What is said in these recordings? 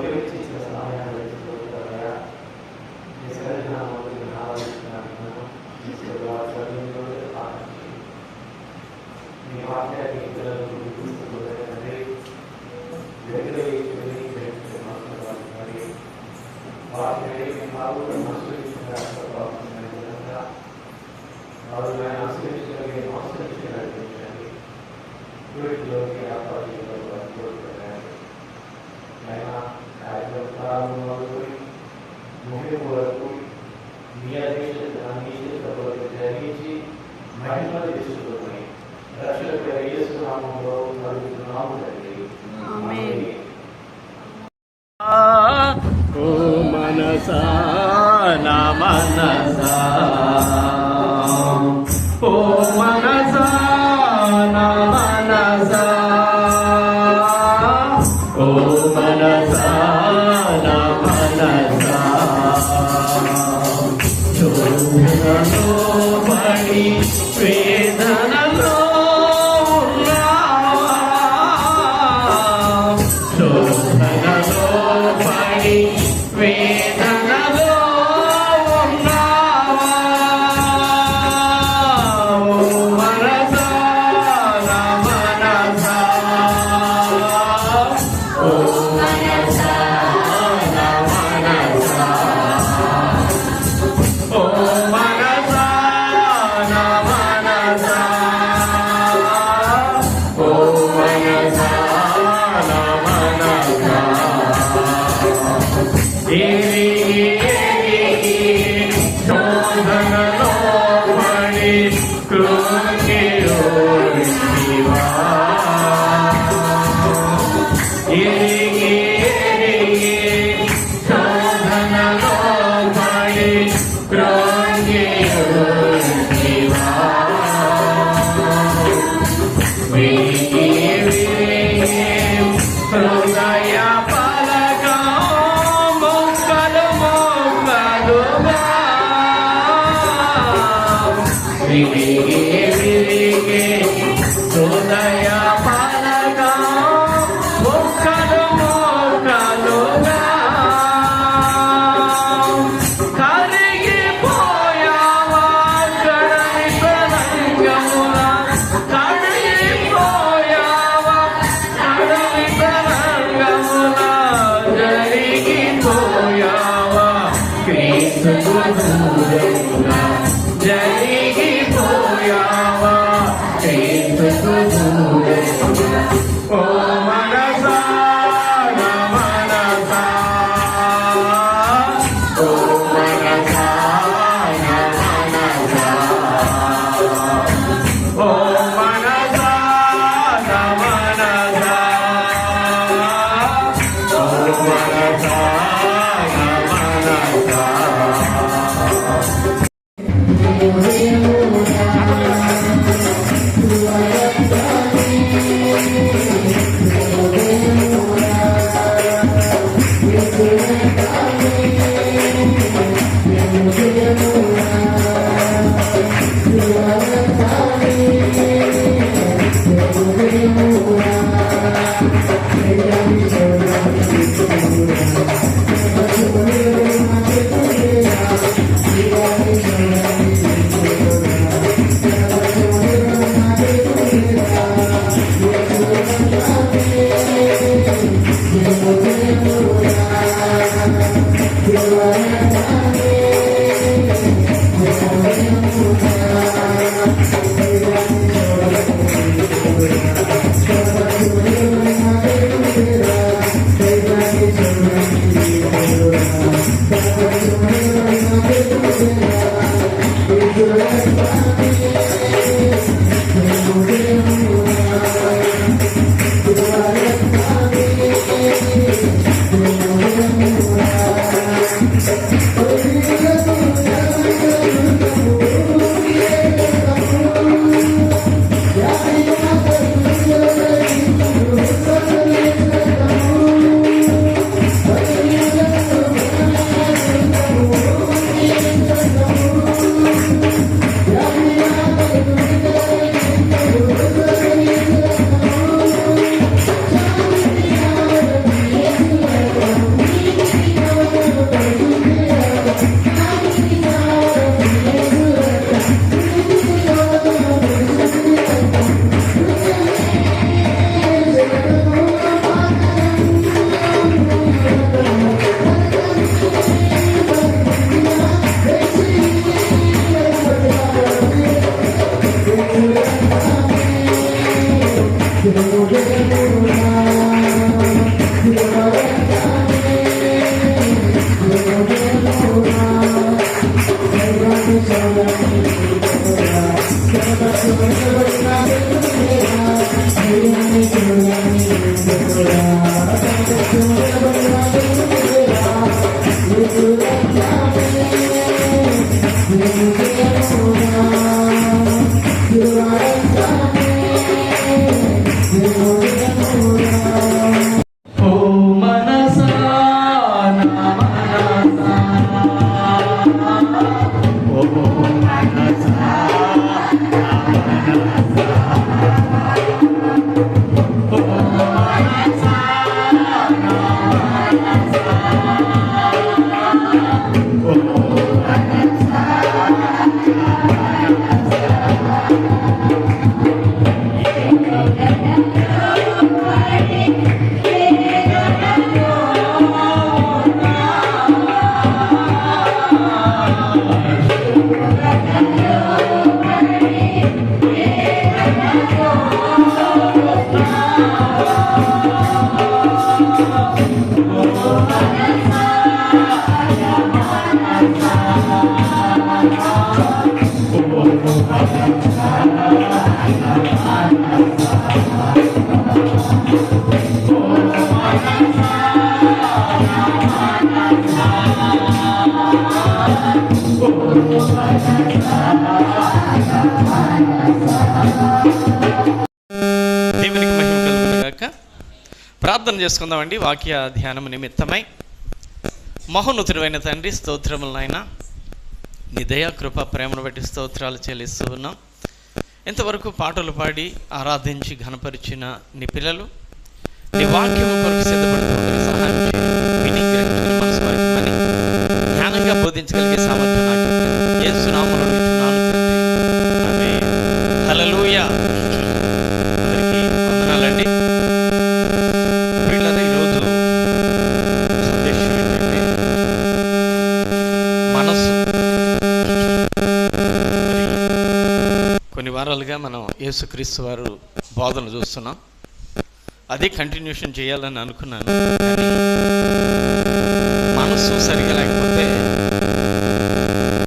ఉపయోగించిన సమయాన్ని వెతుకుతున్నాయా నీ సరినామాలను ఆలోచిస్తున్నాను మీ వాక్యాన్ని పిల్లలకు గుర్తుంచుకోలేదండి వ్యతిరేకించి మాట్లాడాలి వాక్యాన్ని బాగుగా ఆశ్రయించగా వారు ఆశ్రయించగలిగే ఆశ్రయించగలిగించండి వీటిలోకి వ్యాపారంలో కోరుకున్నాను ఆయన కార్యక్రమాలు ముగింపు వరకు మీ అధీక్షతలో జరిగించి మహిళలు తీసుకున్నాయి రక్షణ యేసునామములో అడుగుతున్నాము తండ్రి ఆమేన్. ఓ మనసా నా మనసా ఓ మనసా నా మనసా ఓ మనసా నా మనసా శోధనలో పడి వేదనలో ఉన్నావా శోధనలో పడి వేదనలో ఉన్నావా ఓ మనసా నా మనసా ఓ మనసా నా మనసా ఓ మనసా నా మనసా ఓ మనసా నా మనసా శోధనలో పడి కృంగియో శివా శోధనలో పడి కృంగియో శివా హృదయ పలకం మొక్కలు మొక్కలుగా విరిగే హృదయ పలకం మొక్కలు మొక్కలుగా కరిగిపోయావా కడలి తరంగముల కరిగిపోయావా కడలి తరంగముల జరిగిపోయావా క్రీస్తుకు దూరముగా జరిగిపోయావా క్రీస్తుకు దూరముగా ఓ మనసా నా మనసా ఓ మనసా నా మనసా ఓ మనసా నా మనసా ఓ మనసా నా మనసా Thank you. దేవునికి మహిమ కలుగునుగాక. ప్రార్థన చేసుకుందామండి వాక్య ధ్యానం నిమిత్తమై. మహోన్నతుడైన తండ్రి, స్తోత్రములు నాయన, నీ దయా కృప ప్రేమను బట్టి స్తోత్రాలు చెల్లిస్తూ ఉన్నాం. ఇంతవరకు పాటలు పాడి ఆరాధించి ఘనపరిచిన నీ పిల్లలు నీ వాక్యము కొరకు సిద్ధపడుతున్న సహాయం చేయండి. విని గ్రహించుకుని మనసు వారికి జ్ఞానంగా బోధించగలిగే సామర్థ్యం నాకు యేసు నామములో అడుగుచున్నాను తండ్రి, ఆమేన్. హల్లెలూయా. అందరికీ వందనాలండి. పిల్లలు, ఈరోజు సందేశం ఏంటంటే మనసు. కొన్ని వారాలుగా మనం యేసుక్రీస్తు వారు బోధన చూస్తున్నాం. అదే కంటిన్యూషన్ చేయాలని అనుకున్నాను, కానీ మనసు సరిగా లేకపోతే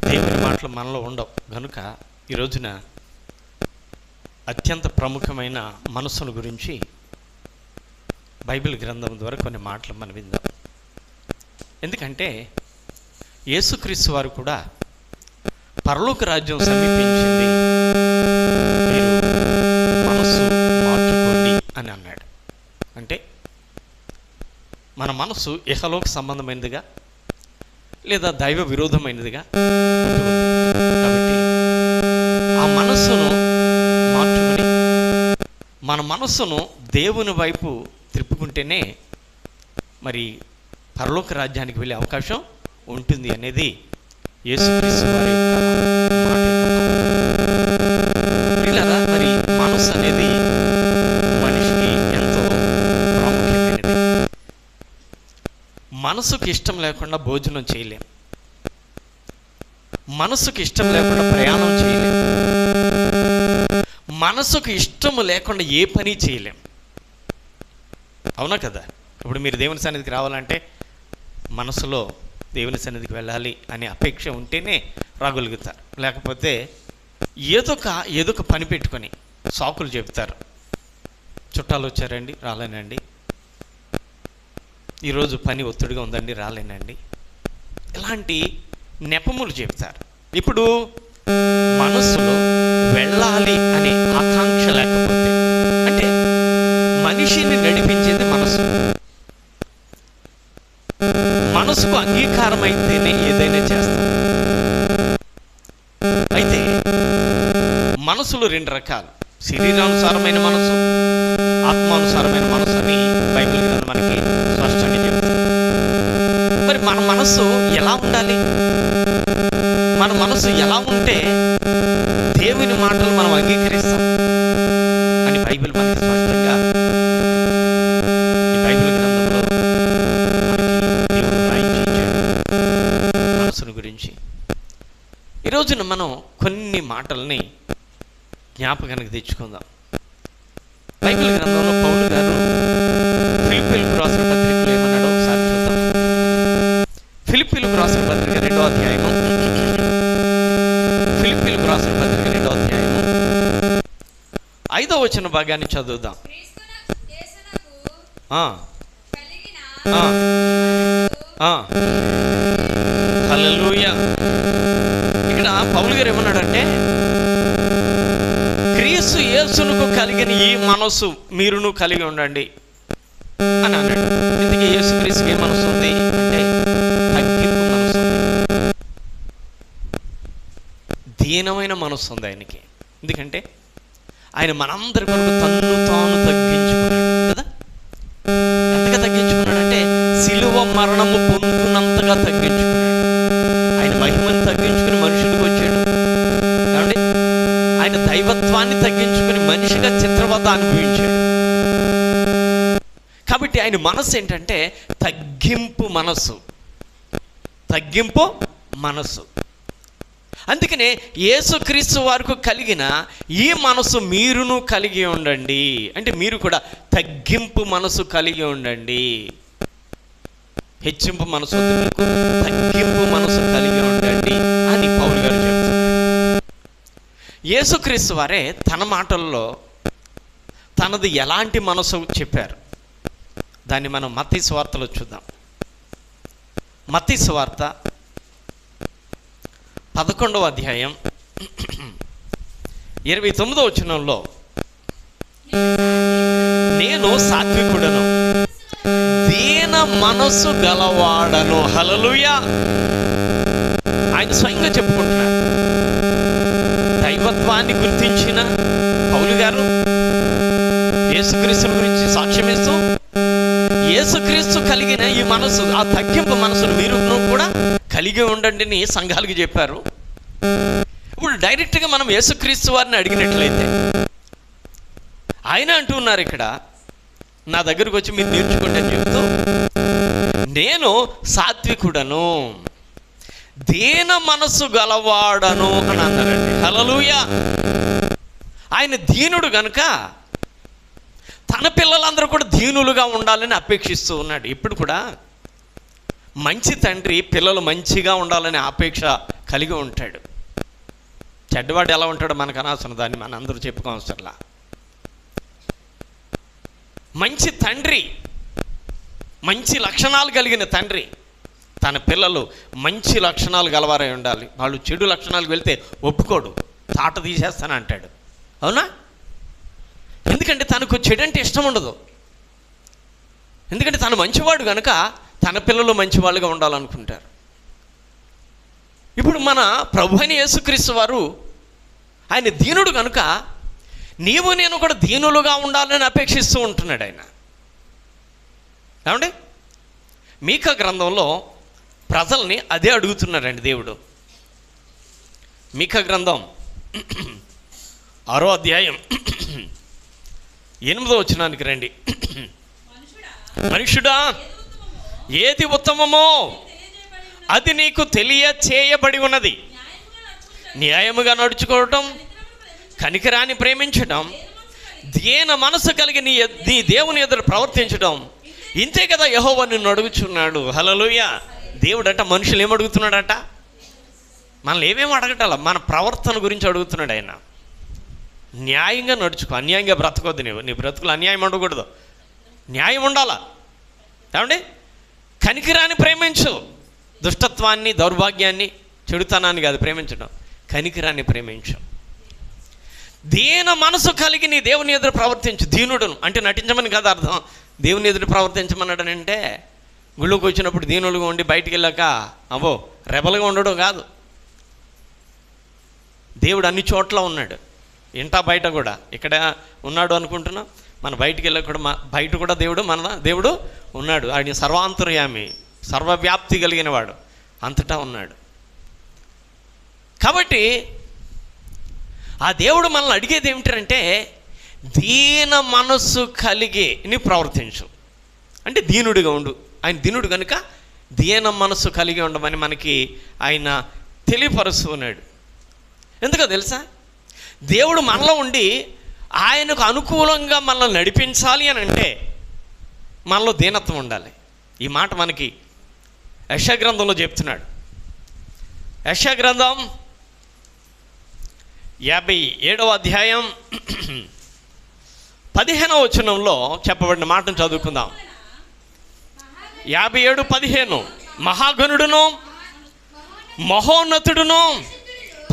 దేవుని మాటలు మనలో ఉండవు. కనుక ఈ రోజున అత్యంత ప్రముఖమైన మనస్సును గురించి బైబిల్ గ్రంథం ద్వారా కొన్ని మాటలు మనం విందాం. ఎందుకంటే యేసుక్రీస్తు వారు కూడా పరలోక రాజ్యం సమీపించింది, మీరు మనస్సు మార్చుకోండి అని అన్నాడు. అంటే మన మనసు ఇహలోక సంబంధమైనదిగా లేదా దైవ విరోధమైనదిగా ఉంటుంది. కాబట్టి ఆ మనస్సును మార్చుకుని మన మనస్సును దేవుని వైపు త్రిప్పుకుంటేనే మరి పరలోక రాజ్యానికి వెళ్ళే అవకాశం ఉంటుంది అనేది యేసుక్రీస్తు వారి మాట. మరి మనస్సు అనేది మనిషికి ఎంతో ప్రాముఖ్యమైనది. మనసుకు ఇష్టం లేకుండా భోజనం చేయలేం, మనసుకు ఇష్టం లేకుండా ప్రయాణం చేయలేం, మనసుకు ఇష్టము లేకుండా ఏ పని చేయలేం. అవునా కదా? ఇప్పుడు మీరు దేవుని సన్నిధికి రావాలంటే మనసులో దేవుని సన్నిధికి వెళ్ళాలి అనే అపేక్ష ఉంటేనే రాగలుగుతారు. లేకపోతే ఏదో ఒక పని పెట్టుకొని సాకులు చెప్తారు. చుట్టాలు వచ్చారండి, రాలేనండి. ఈరోజు పని ఒత్తిడిగా ఉందండి, రాలేనండి. ఇలాంటి నెపములు చెప్తారు. ఇప్పుడు మనసులో వెళ్ళాలి అనే ఆకాంక్ష లేకపోతే, అంటే మనిషిని నడిపించేది మనసు. మనసుకు అంగీకారం అయితేనే ఏదైనా చేస్తాం. అయితే మనసులు రెండు రకాలు: శరీరానుసారమైన మనసు, ఆత్మానుసారమైన మనసు అని బైబిల్ గ్రంథం మనకి స్పష్టంగా చెప్తుంది. మరి మన మనసు ఎలా ఉండాలి? మన మనసు ఎలా ఉంటే దేవుని మాటలు మనం అంగీకరిస్తాం అని బైబిల్ మనకి స్పష్టంగా ఈ బైబిల్ గ్రంథంలో మనకి దేవుడు రాయించి ఇచ్చాడు మనసును గురించి. ఈరోజున మనం కొన్ని మాటల్ని జ్ఞాపకానికి తెచ్చుకుందాం. బైబిల్ గ్రంథంలో పౌలు గారు ఫిలిప్పీలకు రాసిన పత్రికలో ఏమన్నాడో ఒకసారి చూద్దాం. ఫిలిప్పీలకు రాసిన పత్రిక 2వ అధ్యాయము, ఫిలిప్పీలకు రాసిన పత్రిక 2వ అధ్యాయము 5వ వచన భాగాన్ని చదువుదాం. హల్లెలూయా. ఇక్కడ పౌలు గారు ఏమన్నాడంటే, క్రీస్తు యేసునకు కలిగిన ఈ మనసు మీరును కలిగి ఉండండి అని అన్నాడు. ఇందుకే యేసు క్రీస్తుకి ఏ మనసు ఉంది అంటే తగ్గింపు మనసు ఉంది, దీనమైన మనసు ఉంది ఆయనకి. ఎందుకంటే ఆయన మనందరి కొరకు తన్ను తాను తగ్గించుకున్నాడు కదా. ఎంతగా తగ్గించుకున్నాడంటే సిలువ మరణము పొందుకున్నంతగా తగ్గించుకున్నాడు. ఆయన మహిమను తగ్గించుకుని మనుషుడికి వచ్చాడు. కాబట్టి ఆయన దైవత్వాన్ని తగ్గించుకుని మనిషిగా చిత్రవద అనుభవించాడు. కాబట్టి ఆయన మనసు ఏంటంటే తగ్గింపు మనసు, తగ్గింపు మనసు. అందుకనే యేసుక్రీస్తు వారికి కలిగిన ఈ మనసు మీరును కలిగి ఉండండి అంటే మీరు కూడా తగ్గింపు మనసు కలిగి ఉండండి. హెచ్చింపు మనసు వద్దు, మీకు తగ్గింపు మనసు కలిగి ఉండండి అని పౌలు గారు చెప్తున్నారు. యేసుక్రీస్తు వారే తన మాటల్లో తనది ఎలాంటి మనసు చెప్పారు దాన్ని మనం మత్తయి సువార్తలో చూద్దాం. మత్తయి సువార్త 11వ అధ్యాయం 29వ వచనంలో, నేను సాత్వికుడను, దీన మనసు గలవాడను. హల్లెలూయా. ఆయన స్వయంగా చెప్పుకుంటున్నారు. దైవత్వాన్ని గుర్తించిన పౌలు గారు యేసుక్రీస్తు గురించి సాక్ష్యం ఇస్తూ యేసుక్రీస్తు కలిగిన ఈ మనసు, ఆ తగ్గింపు మనసును మీరు కూడా కలిగి ఉండండి అని సంఘాలకు చెప్పారు. ఇప్పుడు డైరెక్ట్గా మనం యేసుక్రీస్తు వారిని అడిగినట్లయితే ఆయన అంటున్నారు ఇక్కడ, నా దగ్గరకు వచ్చి మీరు నేర్చుకోండి అని చెప్తూ, నేను సాత్వికుడను, దీన మనసు గలవాడను అని అన్నారండి. హల్లెలూయా. ఆయన దీనుడు గనుక తన పిల్లలందరూ కూడా దీనులుగా ఉండాలని అపేక్షిస్తూ ఉన్నాడు. ఇప్పుడు కూడా మంచి తండ్రి పిల్లలు మంచిగా ఉండాలనే అపేక్ష కలిగి ఉంటాడు. చెడ్డవాడు ఎలా ఉంటాడో మనకు అనవసరం, దాన్ని మన అందరూ చెప్పుకోవసరంలా. మంచి తండ్రి, మంచి లక్షణాలు కలిగిన తండ్రి తన పిల్లలు మంచి లక్షణాలు గలవారై ఉండాలి. వాళ్ళు చెడు లక్షణాలకు వెళ్తే ఒప్పుకోడు, తాట తీసేస్తానంటాడు. అవునా? ఎందుకంటే తనకు చెడు అంటే ఇష్టం ఉండదు. ఎందుకంటే తను మంచివాడు కనుక తన పిల్లలు మంచివాళ్ళుగా ఉండాలనుకుంటారు. ఇప్పుడు మన ప్రభు అయిన యేసుక్రీస్తు వారు ఆయన దీనుడు కనుక నీవు నేను కూడా దీనులుగా ఉండాలని అపేక్షిస్తూ ఉంటున్నాడు ఆయన. ఏమండి? మీకా గ్రంథంలో ప్రజల్ని అదే అడుగుతున్నాడండి దేవుడు. మీకా గ్రంథం 6వ అధ్యాయం 8వ వచనానికి రండి. మనుషుడా, ఏది ఉత్తమమో అది నీకు తెలియచేయబడి ఉన్నది. న్యాయముగా నడుచుకోవటం, కనికరాన్ని ప్రేమించడం, దీన మనసు కలిగి నీ దేవుని ఎదురు ప్రవర్తించడం, ఇంతే కదా యెహోవా నిన్ను అడుగుచున్నాడు. హల్లెలూయా. దేవుడట మనుషులు ఏమడుగుతున్నాడట? మనల్ని ఏమేమి అడగటాల, మన ప్రవర్తన గురించి అడుగుతున్నాడు ఆయన. న్యాయంగా నడుచుకో, అన్యాయంగా బ్రతకొద్దు. నీ బ్రతుకులు అన్యాయం ఉండకూడదు, న్యాయం ఉండాలా. ఏమండి? కనికరాన్ని ప్రేమించు, దుష్టత్వాన్ని, దౌర్భాగ్యాన్ని, చెడుతనాన్ని కాదు ప్రేమించడం, కనికరాన్ని ప్రేమించు. దీన మనసు కలిగి నీ దేవుని ఎదురు ప్రవర్తించు. దీనుడును అంటే నటించమని కాదు అర్థం. దేవుని ఎదురు ప్రవర్తించమన్నాడనంటే గుళ్ళోకి వచ్చినప్పుడు దీనులుగా ఉండి బయటికి వెళ్ళాక అబ్బో రెబలుగా ఉండడం కాదు. దేవుడు అన్ని చోట్ల ఉన్నాడు, ఇంటా బయట కూడా. ఇక్కడ ఉన్నాడు అనుకుంటున్నాం, మన బయటికి వెళ్ళక కూడా బయట కూడా దేవుడు, మన దేవుడు ఉన్నాడు. ఆయన సర్వాంతర్యామి, సర్వవ్యాప్తి కలిగిన వాడు, అంతటా ఉన్నాడు. కాబట్టి ఆ దేవుడు మనల్ని అడిగేది ఏమిటంటే దీన మనస్సు కలిగి నీవు ప్రవర్తించు అంటే దీనుడిగా ఉండు. ఆయన దీనుడు కనుక దీన మనస్సు కలిగి ఉండమని మనకి ఆయన తెలియపరుస్తూ ఉన్నాడు. ఎందుకో తెలుసా? దేవుడు మనలో ఉండి ఆయనకు అనుకూలంగా మనల్ని నడిపించాలి అని అంటే మనలో దీనత్వం ఉండాలి. ఈ మాట మనకి యెషయా గ్రంథంలో చెప్తున్నాడు. యెషయా గ్రంథం 57వ అధ్యాయం 15వ వచనంలో చెప్పబడిన మాటను చదువుకుందాం. 57:15 మహాగణుడును మహోన్నతుడును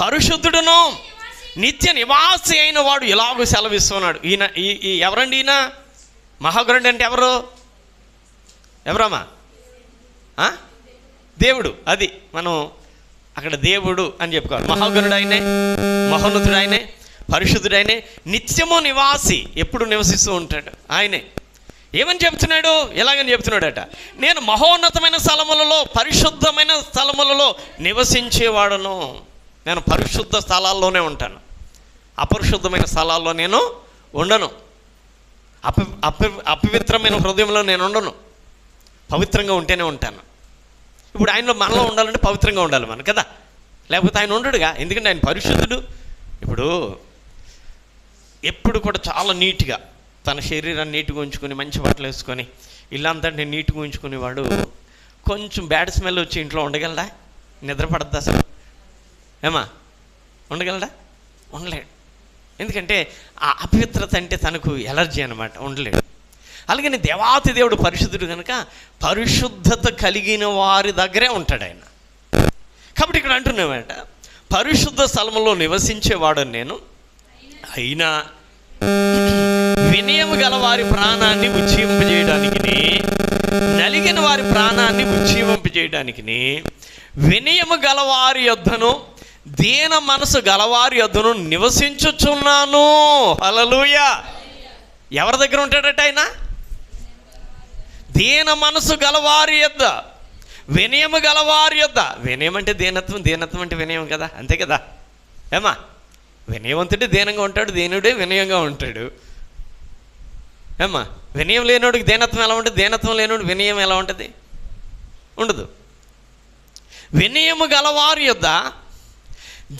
పరిశుద్ధుడును నిత్య నివాసి అయిన వాడు ఇలాగూ సెలవిస్తున్నాడు. ఈ ఎవరండి ఈయన? మహాగరుడు అంటే ఎవరమ్మా? దేవుడు. అది మనం అక్కడ దేవుడు అని చెప్పుకోవాలి. మహాగరుడు ఆయనే, మహోన్నతుడు ఆయనే, పరిశుద్ధుడు ఆయనే, నిత్యము నివాసి, ఎప్పుడు నివసిస్తూ ఉంటాడు ఆయనే. ఏమని చెప్తున్నాడు? ఎలాగని చెప్తున్నాడట, నేను మహోన్నతమైన స్థలములలో, పరిశుద్ధమైన స్థలములలో నివసించేవాడును. నేను పరిశుద్ధ స్థలాల్లోనే ఉంటాను, అపరిశుద్ధమైన స్థలాల్లో నేను ఉండను. అపవిత్రమైన హృదయంలో నేను ఉండను, పవిత్రంగా ఉంటేనే ఉంటాను. ఇప్పుడు ఆయనలో మనలో ఉండాలంటే పవిత్రంగా ఉండాలి మనం కదా, లేకపోతే ఆయన ఉండడుగా. ఎందుకంటే ఆయన పరిశుద్ధుడు. ఇప్పుడు ఎప్పుడు కూడా చాలా నీట్గా తన శరీరాన్ని నీట్గా ఉంచుకొని, మంచి బట్టలు వేసుకొని, ఇల్లంతా నీట్గా ఉంచుకునేవాడు కొంచెం బ్యాడ్ స్మెల్ వచ్చి ఇంట్లో ఉండగలడా? నిద్ర పడద్దా అసలు? ఏమా ఉండగలడా? ఉండలేడు. ఎందుకంటే ఆ అపవిత్రత అంటే తనకు ఎలర్జీ అనమాట, ఉండలేడు. అలాగని దేవాతి దేవుడు పరిశుద్ధుడు కనుక పరిశుద్ధత కలిగిన వారి దగ్గరే ఉంటాడు ఆయన. కాబట్టి ఇక్కడ అంటున్నామట, పరిశుద్ధ స్థలంలో నివసించేవాడు నేను, అయినా వినయము గల వారి ప్రాణాన్ని ఉజ్జీవింపజేయడానికి, నలిగిన వారి ప్రాణాన్ని ఉజ్జీవింపజేయడానికి, వినయము గలవారి యొద్దను దీన మనసు గలవారి యొద్దను నివసించుచున్నాను. హల్లెలూయా. ఎవరి దగ్గర ఉంటాడట ఆయన? దీన మనసు గలవారి యొద్ద, వినయము గలవారి యొద్ద. వినయం అంటే దీనత్వం, దీనత్వం అంటే వినయం కదా, అంతే కదా. ఏమా వినయవంతుడే దీనంగా ఉంటాడు, దీనుడే వినయంగా ఉంటాడు. ఏమ్మా వినయం లేనోడికి దీనత్వం ఎలా ఉంటుంది? దీనత్వం లేనోడు వినయం ఎలా ఉంటుంది? ఉండదు. వినయము గలవారి యొద్ద,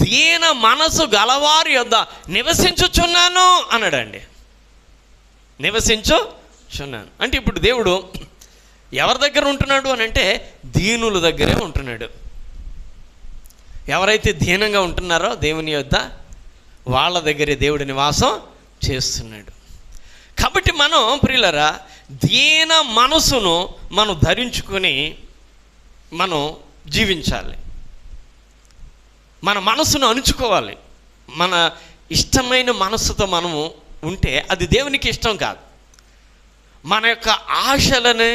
దీన మనసు గలవారి యొద్ద నివసించుచున్నాను అన్నాడండి. నివసించుచున్నాను అంటే ఇప్పుడు దేవుడు ఎవరి దగ్గర ఉంటున్నాడు అని అంటే దీనుల దగ్గరే ఉంటున్నాడు. ఎవరైతే దీనంగా ఉంటున్నారో దేవుని యొద్ద, వాళ్ళ దగ్గరే దేవుడి నివాసం చేస్తున్నాడు. కాబట్టి మనం ప్రియులరా దీన మనసును మనం ధరించుకొని మనం జీవించాలి. మన మనసును అణుచుకోవాలి. మన ఇష్టమైన మనసుతో మనము ఉంటే అది దేవునికి ఇష్టం కాదు. మన యొక్క ఆశలని,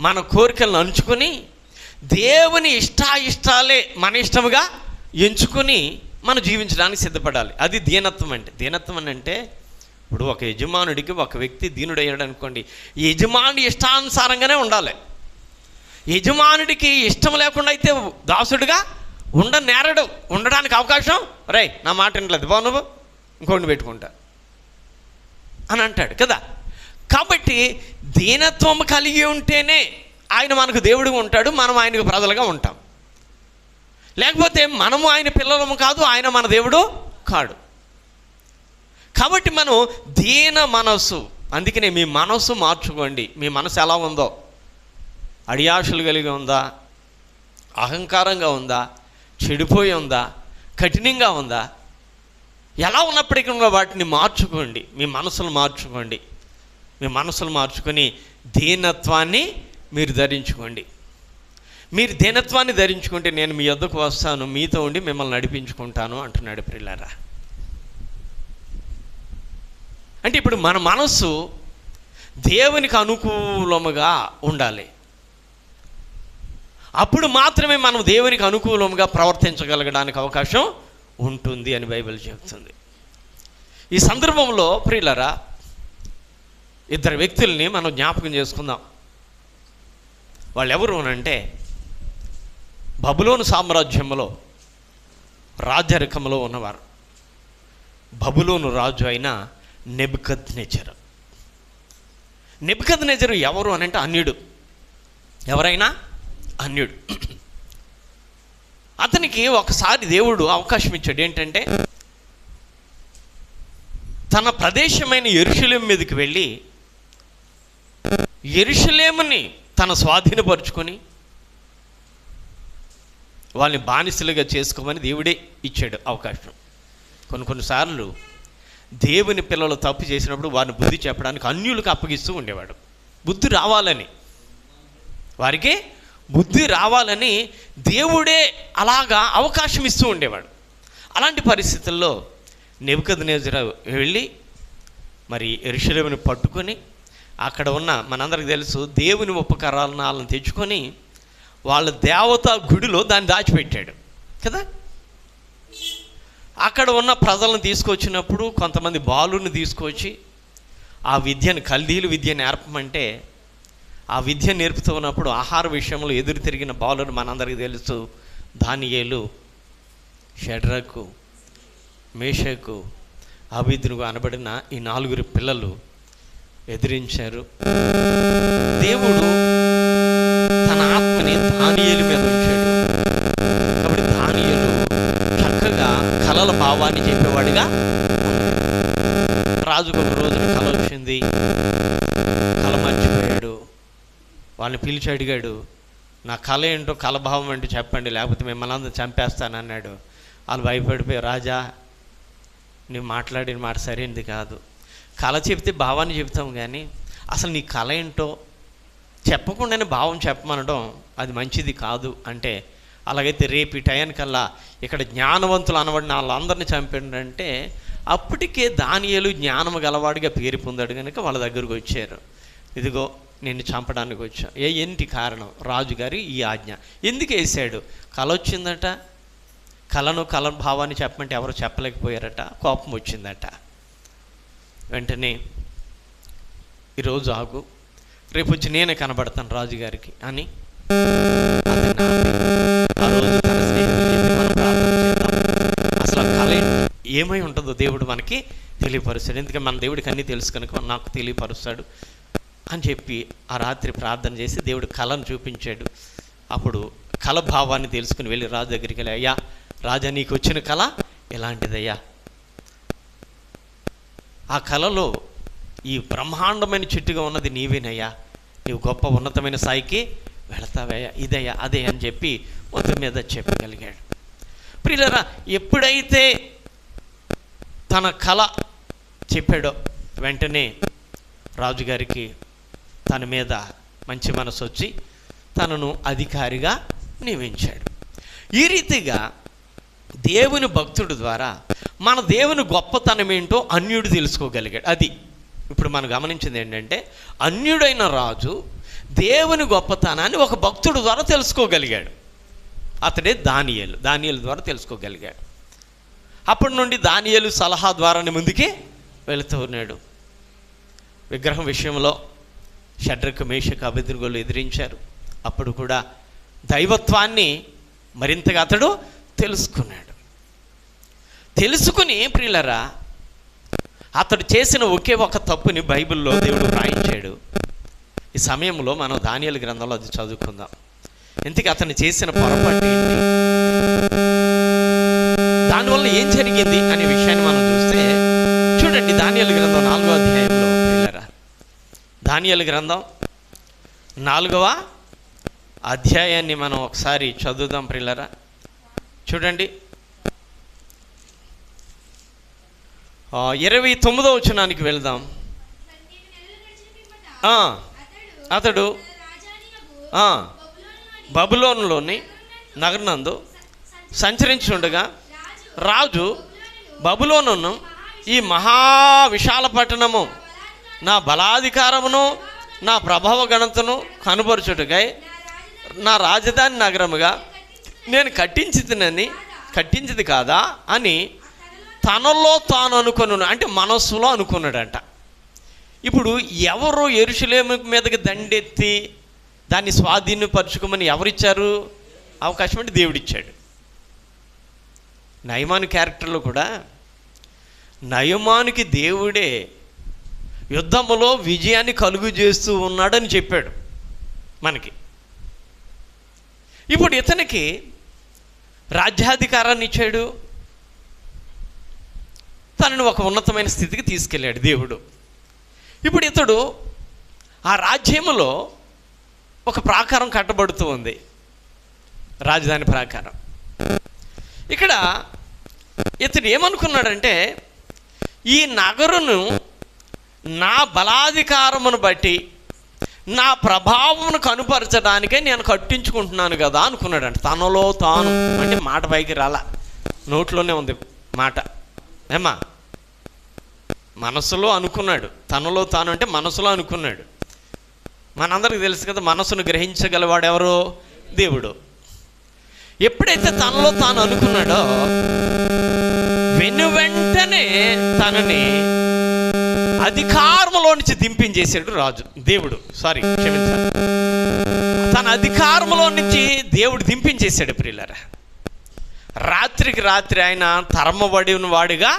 మన కోరికలను అణుచుకొని దేవుని ఇష్టాలే మన ఇష్టముగా ఎంచుకొని మనం జీవించడానికి సిద్ధపడాలి. అది దీనత్వం అంటే. దీనత్వం అని అంటే ఇప్పుడు ఒక యజమానుడికి ఒక వ్యక్తి దీనుడయ్యాడు అనుకోండి, యజమానుడి ఇష్టానుసారంగానే ఉండాలి. యజమానుడికి ఇష్టం లేకుండా అయితే దాసుడిగా నేరడు. ఉండడానికి అవకాశం, రే నా మాట వినలేదు, బావు నువ్వు ఇంకోటి పెట్టుకుంటా అని అంటాడు కదా. కాబట్టి దీనత్వం కలిగి ఉంటేనే ఆయన మనకు దేవుడిగా ఉంటాడు, మనం ఆయనకు ప్రజలుగా ఉంటాం. లేకపోతే మనము ఆయన పిల్లలము కాదు, ఆయన మన దేవుడు కాడు. కాబట్టి మనం దీన మనసు, అందుకనే మీ మనసు మార్చుకోండి. మీ మనసు ఎలా ఉందో, అడియాశలు కలిగి ఉందా, అహంకారంగా ఉందా, చెడిపోయి ఉందా, కఠినంగా ఉందా, ఎలా ఉన్నప్పటికీ వాటిని మార్చుకోండి. మీ మనసులు మార్చుకోండి. మీ మనసులు మార్చుకొని దీనత్వాన్ని మీరు ధరించుకోండి. మీరు దీనత్వాన్ని ధరించుకుంటే నేను మీ యొద్దకు వస్తాను, మీతో ఉండి మిమ్మల్ని నడిపించుకుంటాను అంటున్నాడు ప్రియులారా. అంటే ఇప్పుడు మన మనస్సు దేవునికి అనుకూలముగా ఉండాలి. అప్పుడు మాత్రమే మనం దేవునికి అనుకూలంగా ప్రవర్తించగలగడానికి అవకాశం ఉంటుంది అని బైబిల్ చెబుతుంది. ఈ సందర్భంలో ప్రియులారా ఇద్దరు వ్యక్తుల్ని మనం జ్ఞాపకం చేసుకుందాం. వాళ్ళు ఎవరు అనంటే బబులోను సామ్రాజ్యంలో రాజరికంలో ఉన్నవారు. బబులోను రాజు అయిన నెబుకద్నెజరు. నెబుకద్నెజరు ఎవరు అనంటే అన్యుడు. ఎవరైనా అన్యుడు. అతనికి ఒకసారి దేవుడు అవకాశం ఇచ్చాడు. ఏంటంటే తన ప్రదేశమైన యెరూషలేము మీదకి వెళ్ళి యెరూషలేముని తన స్వాధీనపరుచుకొని వాళ్ళని బానిసలుగా చేసుకోమని దేవుడే ఇచ్చాడు అవకాశం. కొన్నిసార్లు దేవుని పిల్లలు తప్పు చేసినప్పుడు వారిని బుద్ధి చెప్పడానికి అన్యులకు అప్పగిస్తూ ఉండేవాడు. బుద్ధి రావాలని, వారికి బుద్ధి రావాలని దేవుడే అలాగా అవకాశం ఇస్తూ ఉండేవాడు. అలాంటి పరిస్థితుల్లో నెబుకద్నెజరు వెళ్ళి మరి యెరూషలేమును పట్టుకొని అక్కడ ఉన్న, మనందరికీ తెలుసు, దేవుని ఉపకరణాలను తెచ్చుకొని వాళ్ళ దేవతా గుడిలో దాన్ని దాచిపెట్టాడు కదా. అక్కడ ఉన్న ప్రజలను తీసుకొచ్చినప్పుడు కొంతమంది బాలుని తీసుకొచ్చి ఆ విద్యను, కల్దీలు విద్య నేర్పమంటే ఆ విద్య నేర్పుతూ ఉన్నప్పుడు ఆహార విషయంలో ఎదురు తిరిగిన బాలుని మనందరికీ తెలుసు. దానియేలు, షడ్రకు, మేషకు, అబేద్నెగో అనబడిన ఈ 4 పిల్లలు ఎదిరించారు. దేవుడు తన ఆత్మని దానియేలు మీద ఉంచాడు. కాబట్టి దానియేలు చక్కగా కలల భావాన్ని చెప్పేవాడిగా రాజుకు ఒక రోజున కల వచ్చింది. కల మర్చిపోయాడు. వాళ్ళని పిలిచి అడిగాడు, నా కళ ఏంటో, కళ భావం ఏంటో చెప్పండి, లేకపోతే మిమ్మల్ని అందరూ చంపేస్తానన్నాడు. వాళ్ళు భయపడిపోయి, రాజా నువ్వు మాట్లాడిన మాట సరైనది కాదు. కళ చెప్తే భావాన్ని చెప్తాం, కానీ అసలు నీ కళ ఏంటో చెప్పకుండానే భావం చెప్పమనడం అది మంచిది కాదు అంటే, అలాగైతే రేపు ఈ టయానికల్లా ఇక్కడ జ్ఞానవంతులు అనబడిన వాళ్ళందరినీ చంపండి. అప్పటికే దానియేలు జ్ఞానము గలవాడిగా పేరు పొందాడు కనుక వాళ్ళ దగ్గరకు వచ్చారు. ఇదిగో నిన్ను చంపడానికి వచ్చా. ఏంటి కారణం? రాజుగారి ఈ ఆజ్ఞ. ఎందుకు వేసాడు? కళ వచ్చిందట. కళ భావాన్ని చెప్పమంటే ఎవరు చెప్పలేకపోయారట. కోపం వచ్చిందట. వెంటనే ఈరోజు ఆగు, రేపు వచ్చి నేనే కనబడతాను రాజుగారికి అని ఆ రోజు తన స్నేహితులు చెప్పి మనం ప్రార్థన చేద్దాం. అసలు ఆ కళ ఏమై ఉంటుందో దేవుడు మనకి తెలియపరుస్తాడు. ఎందుకంటే మన దేవుడికి అన్నీ తెలుసు కనుక నాకు తెలియపరుస్తాడు అని చెప్పి ఆ రాత్రి ప్రార్థన చేసి దేవుడు కళను చూపించాడు. అప్పుడు కళ భావాన్ని తెలుసుకుని వెళ్ళి రాజు దగ్గరికి వెళ్ళి, అయ్యా రాజా, నీకు వచ్చిన కళ ఎలాంటిదయ్యా? ఆ కళలో ఈ బ్రహ్మాండమైన చెట్టుగా ఉన్నది నీవేనయ్యా, నీవు గొప్ప ఉన్నతమైన స్థాయికి వెళతావయ్యా, ఇదయ్యా అదే అని చెప్పి మొత్తం మీద చెప్పగలిగాడు. ప్రియులారా, ఎప్పుడైతే తన కళ చెప్పాడో వెంటనే రాజుగారికి తన మీద మంచి మనసు వచ్చి తనను అధికారిగా నియమించాడు. ఈ రీతిగా దేవుని భక్తుడి ద్వారా మన దేవుని గొప్పతనం ఏంటో అన్యుడు తెలుసుకోగలిగాడు. అది ఇప్పుడు మనం గమనించింది ఏంటంటే, అన్యుడైన రాజు దేవుని గొప్పతనాన్ని ఒక భక్తుడి ద్వారా తెలుసుకోగలిగాడు. అతడే దానియేలు ద్వారా తెలుసుకోగలిగాడు. అప్పటి నుండి దానియేలు సలహా ద్వారానే ముందుకి వెళుతూ ఉన్నాడు. విగ్రహం విషయంలో షడ్రకు, మేషకు, అబేద్నెగోలు ఎదిరించారు. అప్పుడు కూడా దైవత్వాన్ని మరింతగా అతడు తెలుసుకున్నాడు. తెలుసుకుని ప్రియులరా, అతడు చేసిన ఒకే ఒక తప్పుని బైబిల్లో దేవుడు వ్రాయించాడు. ఈ సమయంలో మనం దానియేలు గ్రంథంలో అది చదువుకుందాం. ఇంతకీ అతను చేసిన పొరపాటు ఏంటి, దానివల్ల ఏం జరిగింది అనే విషయాన్ని మనం చూస్తే చూడండి. దానియేలు గ్రంథం 4వ అధ్యాయంలో ప్రియులరా, దానియేలు గ్రంథం 4వ అధ్యాయాన్ని మనం ఒకసారి చదువుదాం ప్రియులరా. చూడండి, 29వ వచనానికి వెళ్దాం. అతడు బబులోనులోని నగరనందు సంచరించుండగా రాజు బబులోనును, ఈ మహా విశాల పట్టణము నా బలాధికారమును నా ప్రభావ గణతను కనుపరచుటకై నా రాజధాని నగరముగా నేను కట్టించింది కాదా అని తనలో తాను అనుకున్నాను, అంటే మనస్సులో అనుకున్నాడంట. ఇప్పుడు ఎవరు యెరూషలేము మీదకి దండెత్తి దాన్ని స్వాధీనపరచుకోమని ఎవరిచ్చారు అవకాశం? అంటే దేవుడిచ్చాడు. నయమాను క్యారెక్టర్లో కూడా నయమానుకి దేవుడే యుద్ధములో విజయాన్ని కలుగు చేస్తూ ఉన్నాడని చెప్పాడు మనకి. ఇప్పుడు ఇతనికి రాజ్యాధికారాన్ని ఇచ్చాడు, తనను ఒక ఉన్నతమైన స్థితికి తీసుకెళ్ళాడు దేవుడు. ఇప్పుడు ఇతడు ఆ రాజ్యములో ఒక ప్రాకారం కట్టబడుతూ ఉంది, రాజధాని ప్రాకారం. ఇక్కడ ఇతడు ఏమనుకున్నాడంటే, ఈ నగరును నా బలాధికారమును బట్టి నా ప్రభావం కనుపరచడానికే నేను కట్టించుకుంటున్నాను కదా అనుకున్నాడంట. తనలో తాను అంటే మాట పైకి రాలా, నోట్లోనే ఉంది మాట. ఏమా మనసులో అనుకున్నాడు, తనలో తాను అంటే మనసులో అనుకున్నాడు. మనందరికీ తెలుసు కదా, మనసును గ్రహించగలవాడు ఎవరు? దేవుడు. ఎప్పుడైతే తనలో తాను అనుకున్నాడో వెంటనే తనని అధికారంలో నుంచి దింపించేసాడు రాజు, దేవుడు. క్షమించాలి, తన అధికారంలో నుంచి దేవుడు దింపించేశాడు ప్రియులారా. రాత్రికి రాత్రి ఆయన తరమబడిన వాడిగా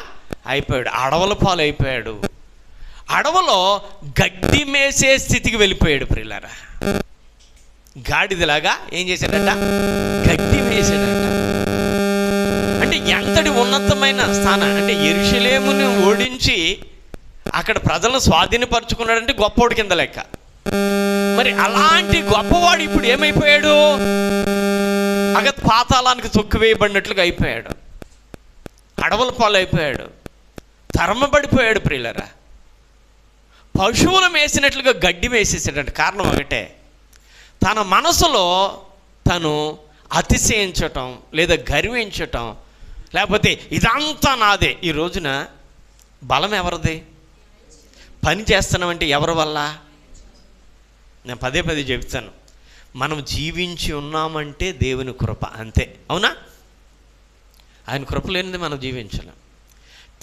అయిపోయాడు, అడవుల పాలు అయిపోయాడు. అడవులో గడ్డి మేసే స్థితికి వెళ్ళిపోయాడు ప్రియులారా. గాడిదలాగా ఏం చేశాడట? గడ్డి మేసాడట. అంటే ఎంతటి ఉన్నతమైన స్థానం అంటే, యెరూషలేముని ఓడించి అక్కడ ప్రజలను స్వాధీనపరుచుకున్నాడంటే గొప్పవాడి కింద లెక్క. మరి అలాంటి గొప్పవాడు ఇప్పుడు ఏమైపోయాడు? అగత్ పాతాళానికి తొక్కివేయబడినట్లుగా అయిపోయాడు, అడవుల పాలు అయిపోయాడు, తరమబడిపోయాడు ప్రియులరా. పశువులు మేసినట్లుగా గడ్డి వేసేసాడంటే కారణం ఒకటే, తన మనసులో తను అతిశయించటం లేదా గర్వించటం, లేకపోతే ఇదంతా నాదే. ఈ రోజున బలం ఎవరిది? పని చేస్తున్నామంటే ఎవరి వల్ల? నేను పదే పదే చెప్తాను, మనం జీవించి ఉన్నామంటే దేవుని కృప, అంతే. అవునా? ఆయన కృప లేనిది మనం జీవించలేం.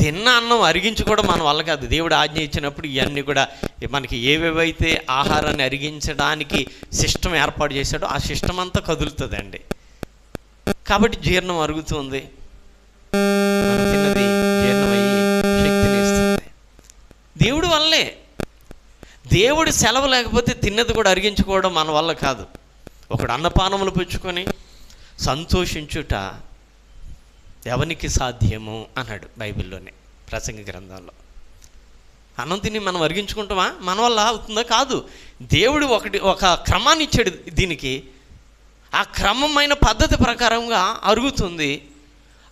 తిన్న అన్నం అరిగించుకోవడం మన వల్ల కాదు. దేవుడు ఆజ్ఞ ఇచ్చినప్పుడు ఇవన్నీ కూడా మనకి ఏవేవైతే ఆహారాన్ని అరిగించడానికి సిస్టమ్ ఏర్పాటు చేశాడో ఆ సిస్టమ్ అంతా కదులుతుందండి. కాబట్టి జీర్ణం అరుగుతుంది, మనం తిన్నది జీర్ణమయ్యి శక్తిని ఇస్తుంది. దేవుడి వల్లే. దేవుడి సెలవు లేకపోతే తిన్నది కూడా అరిగించుకోవడం మన వల్ల కాదు. ఒకడు అన్నపానములు పుచ్చుకొని సంతోషించుట ఎవనికి సాధ్యము అన్నాడు బైబిల్లోనే, ప్రసంగ గ్రంథంలో. అన్నం తిని మనం అరిగించుకుంటామా? మన వల్ల అవుతుందా? కాదు. దేవుడు ఒక క్రమాన్ని ఇచ్చాడు దీనికి. ఆ క్రమమైన పద్ధతి ప్రకారంగా అరుగుతుంది.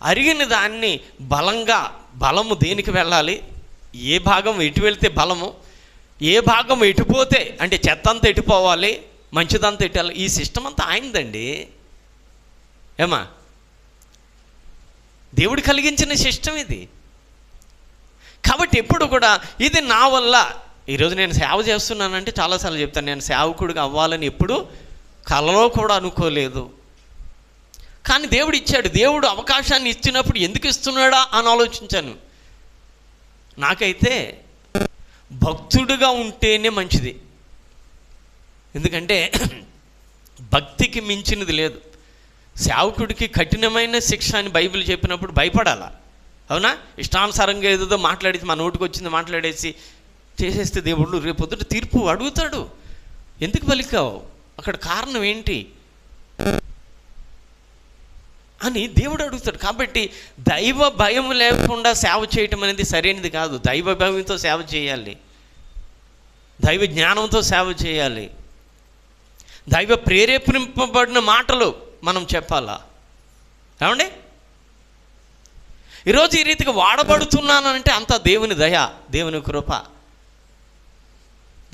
అరిగిన దాన్ని బలము దేనికి వెళ్ళాలి, ఏ భాగం ఎటు వెళ్తే బలము, ఏ భాగం ఎటుపోతే అంటే చెత్త అంతా ఎటుపోవాలి, మంచిదంతా ఎట్టాలి, ఈ సిస్టమ్ అంతా ఆయనదండి. ఏమా? దేవుడు కలిగించిన సిస్టమ్ ఇది. కాబట్టి ఎప్పుడు కూడా ఇది నా వల్ల. ఈరోజు నేను సేవ చేస్తున్నానంటే చాలాసార్లు చెప్తాను, నేను సేవకుడిగా అవ్వాలని ఎప్పుడు కలలో కూడా అనుకోలేదు. కానీ దేవుడు ఇచ్చాడు. దేవుడు అవకాశాన్ని ఇచ్చినప్పుడు ఎందుకు ఇస్తున్నాడా అని ఆలోచించాను. నాకైతే భక్తుడిగా ఉంటేనే మంచిది. ఎందుకంటే భక్తికి మించినది లేదు. సేవకుడికి కఠినమైన శిక్ష అని బైబిల్ చెప్పినప్పుడు భయపడాలా? అవునా? ఇష్టానుసారంగా ఏదో మాట్లాడేసి మన నోటికి వచ్చింది మాట్లాడేసి చేసేస్తే దేవుడు రేపు పొద్దుట తీర్పు అడుగుతాడు. ఎందుకు పలికావు, అక్కడ కారణం ఏంటి అని దేవుడు అడుగుతాడు. కాబట్టి దైవ భయం లేకుండా సేవ చేయటం అనేది సరైనది కాదు. దైవ భయంతో సేవ చేయాలి, దైవ జ్ఞానంతో సేవ చేయాలి, దైవ ప్రేరేపింపబడిన మాటలు మనం చెప్పాలా. ఏమండి? ఈరోజు ఈ రీతిగా వాడబడుతున్నానంటే అంతా దేవుని దయ, దేవుని కృప.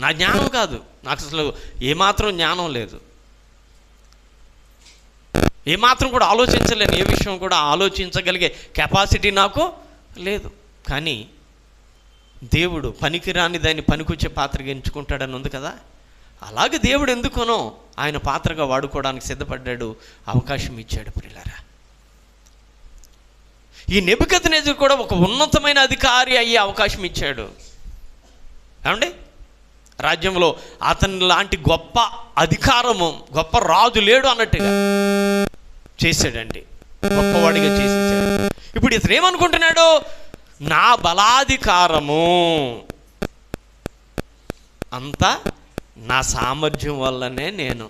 నా జ్ఞానం కాదు, నాకు అసలు ఏమాత్రం జ్ఞానం లేదు, ఏమాత్రం కూడా ఆలోచించలేను, ఏ విషయం కూడా ఆలోచించగలిగే కెపాసిటీ నాకు లేదు. కానీ దేవుడు పనికిరాని దాన్ని పనికొచ్చే పాత్రగా ఎంచుకుంటాడని ఉంది కదా. అలాగే దేవుడు ఎందుకునో ఆయన పాత్రగా వాడుకోవడానికి సిద్ధపడ్డాడు, అవకాశం ఇచ్చాడు ప్రియులారా. ఈ నెబుకద్నెజరు కూడా ఒక ఉన్నతమైన అధికారి అయ్యే అవకాశం ఇచ్చాడు. ఏమండి? రాజ్యంలో అతని లాంటి గొప్ప అధికారము, గొప్ప రాజు లేడు అన్నట్టుగా చేశాడండి, గొప్పవాడిగా చేసేసాడు. ఇప్పుడు ఇతను ఏమనుకుంటున్నాడు? నా బలాధికారము అంతా నా సామర్థ్యం వల్లనే నేను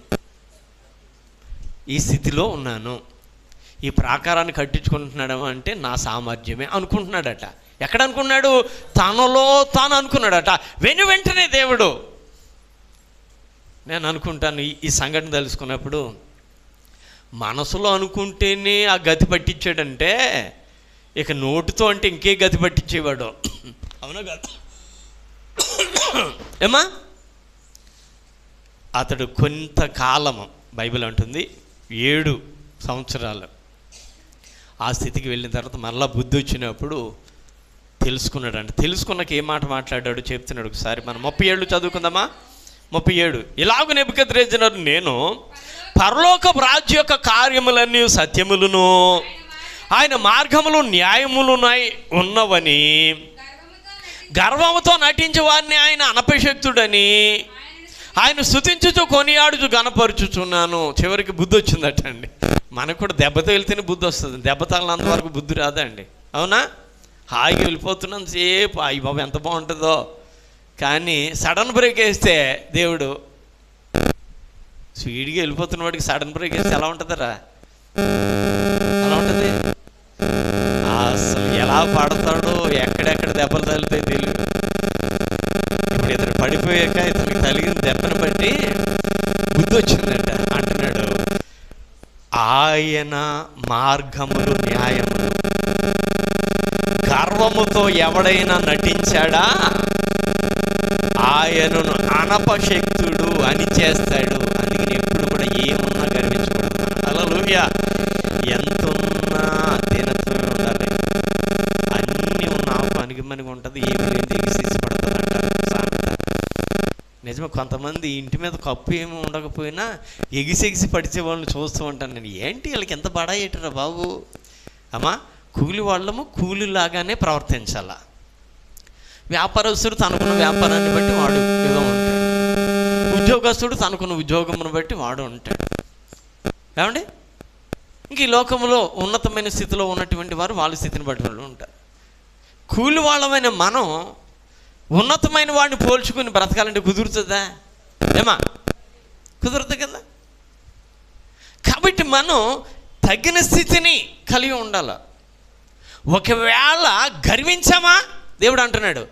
ఈ స్థితిలో ఉన్నాను, ఈ ప్రాకారాన్ని కట్టించుకుంటున్నాడు అంటే నా సామర్థ్యమే అనుకుంటున్నాడట. ఎక్కడ అనుకున్నాడు? తనలో తాను అనుకున్నాడట. వెంటనే దేవుడు, నేను అనుకుంటాను ఈ సంఘటన తెలుసుకున్నప్పుడు, మనసులో అనుకుంటేనే ఆ గతి పట్టించాడంటే ఇక నోటితో అంటే ఇంకే గతి పట్టించేవాడు. అవునా కదా? ఏమా? అతడు కొంతకాలము, బైబిల్ అంటుంది 7 సంవత్సరాలు ఆ స్థితికి వెళ్ళిన తర్వాత మళ్ళా బుద్ధి వచ్చినప్పుడు తెలుసుకున్నాడు. తెలుసుకున్నాక ఏ మాట మాట్లాడాడు చెప్తున్నాడు. ఒకసారి మనం 37 చదువుకుందామా. 37 ఇలాగ నెబుకద్రెజ్జరు, నేను పరలోకపు రాజ్య యొక్క కార్యములన్నీ సత్యములను ఆయన మార్గములు న్యాయములునై ఉన్నవని గర్వముతో నటించే వారిని ఆయన అనపశక్తుడని ఆయన స్తుతించుచు కొనియాడుచు గణపరుచుచున్నాను. చివరికి బుద్ధి వచ్చిందట అండి. మనకు కూడా దెబ్బతో వెళ్తేనే బుద్ధి వస్తుంది. దెబ్బ తగినంత వరకు బుద్ధి రాదండి, అవునా? హాయిగా వెళ్ళిపోతున్నాం సేపు, అయ్యి బాబు ఎంత బాగుంటుందో. కానీ సడన్ బ్రేక్ వేస్తే దేవుడు, స్పీడ్గా వెళ్ళిపోతున్న వాడికి సడన్ బ్రేక్ వేస్తే ఎలా ఉంటుందరా? ఎలా ఉంటుంది? అసలు ఎలా పడతాడో, ఎక్కడెక్కడ దెబ్బలు తగిలితే తెలియదు. ఇప్పుడు ఇతను పడిపోయాక ఇతనికి తగిలిన దెబ్బను బట్టి బుద్ధి వచ్చిందంట. అంటున్నాడు, ఆయన మార్గములు న్యాయములు, గర్వముతో ఎవడైనా నటించాడా ఆయనను అనపశక్తుడు అని చేస్తాడు. అందుకని ఎప్పుడు కూడా ఏమున్నా గర్వించకూడదు. హల్లెలూయా. ఎంతున్నా దీనత్వమే ఉండాలి. అన్నీ ఉన్నావు అనిగిమనిగా ఉంటుంది, ఏమి లేదు ఎగిసేసి పడుతుంది అంటారు సామెత. నిజమే, కొంతమంది ఇంటి మీద కప్పు ఏమి ఉండకపోయినా ఎగిసెగిసి పడిచే వాళ్ళని చూస్తూ ఉంటాను నేను. ఏంటి వీళ్ళకి ఎంత బడాయేటరా బాబు. అమ్మా, కూలి వాళ్ళము కూలిలాగానే ప్రవర్తించాల. వ్యాపారస్తుడు తనకున్న వ్యాపారాన్ని బట్టి వాడు ఏదో ఉంటాడు, ఉద్యోగస్తుడు తనకున్న ఉద్యోగమును బట్టి వాడు ఉంటాడు. ఏమండి, ఇంక ఈ లోకంలో ఉన్నతమైన స్థితిలో ఉన్నటువంటి వారు వాళ్ళ స్థితిని బట్టి వాళ్ళు ఉంటారు. కూలి వాళ్ళమైన మనం ఉన్నతమైన వాడిని పోల్చుకుని బ్రతకాలంటే కుదురుతుందా? ఏమా, కుదరదు కదా. కాబట్టి మనం తగిన స్థితిని కలిగి ఉండాలి. ఒకవేళ గర్వించామా, దేవుడు అంటున్నాడు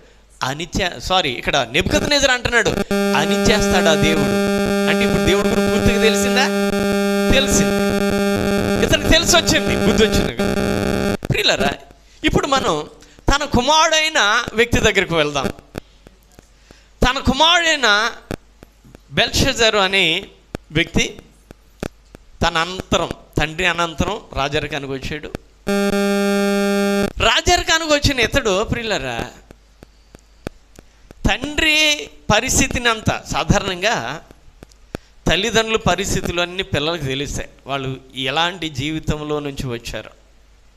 ఇక్కడ నెబుకద్నెజరు అంటున్నాడు, అనిచేస్తాడా దేవుడు అంటే. ఇప్పుడు దేవుడు గురించి పూర్తిగా తెలిసిందా? తెలిసింది. ఇతనికి తెలిసి వచ్చింది, బుద్ధి వచ్చింది. ప్రియులారా, ఇప్పుడు మనం తన కుమారుడైన వ్యక్తి దగ్గరికి వెళ్దాం. తన కుమారుడైన బెల్షజరు అనే వ్యక్తి తన అనంతరం, తండ్రి అనంతరం రాజరికానికి వచ్చాడు. రాజరికానికి వచ్చిన ఇతడు, ప్రియులారా, తండ్రి పరిస్థితిని అంతా సాధారణంగా తల్లిదండ్రుల పరిస్థితులు అన్నీ పిల్లలకు తెలుస్తాయి. వాళ్ళు ఎలాంటి జీవితంలో నుంచి వచ్చారో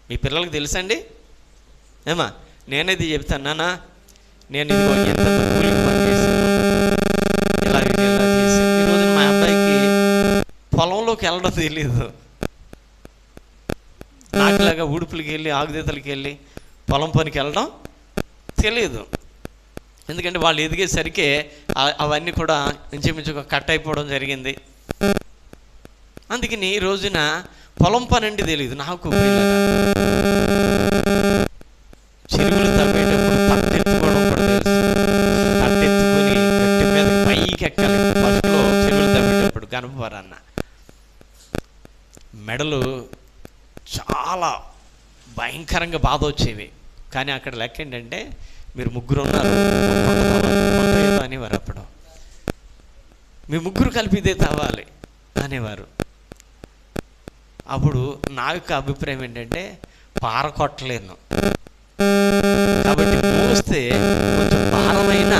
మీ పిల్లలకు తెలుసండి. ఏమా, నేనేది చెప్తాను, నాన్న నేను ఇదిగో ఎంత కూలికి పని చేశాను, ఇలా చేశాను. ఈరోజు మా అబ్బాయికి పొలంలోకి వెళ్ళడం తెలియదు. నాకులాగా ఉడుపులకి వెళ్ళి ఆగుదీతలకి వెళ్ళి పొలం పనికి వెళ్ళడం తెలియదు. ఎందుకంటే వాళ్ళు ఎదిగేసరికి అవన్నీ కూడా ఇంచుమించుగా కట్ అయిపోవడం జరిగింది. అందుకని ఈ రోజున పొలం పని అంటే తెలియదు నాకు. చెరువులు తవ్వేటప్పుడు తట్టెత్తుకోవడం కూడా తెలుసు. తట్టెత్తుకొని గట్టి మీద పైకి ఎక్కాలి. ఫస్ట్లో చెరువులు తవ్వేటప్పుడు గణపవరన్న మెడలు చాలా భయంకరంగా బాధ వచ్చేవి. కానీ అక్కడ లెక్క ఏంటంటే, మీరు ముగ్గురు ఉన్నారు అనేవారు. అప్పుడు మీ ముగ్గురు కలిపి ఇదే తవ్వాలి అనేవారు. అప్పుడు నా యొక్క అభిప్రాయం ఏంటంటే, పార కొట్టలేను కాబట్టి మోస్తే కొంచెం భారమైన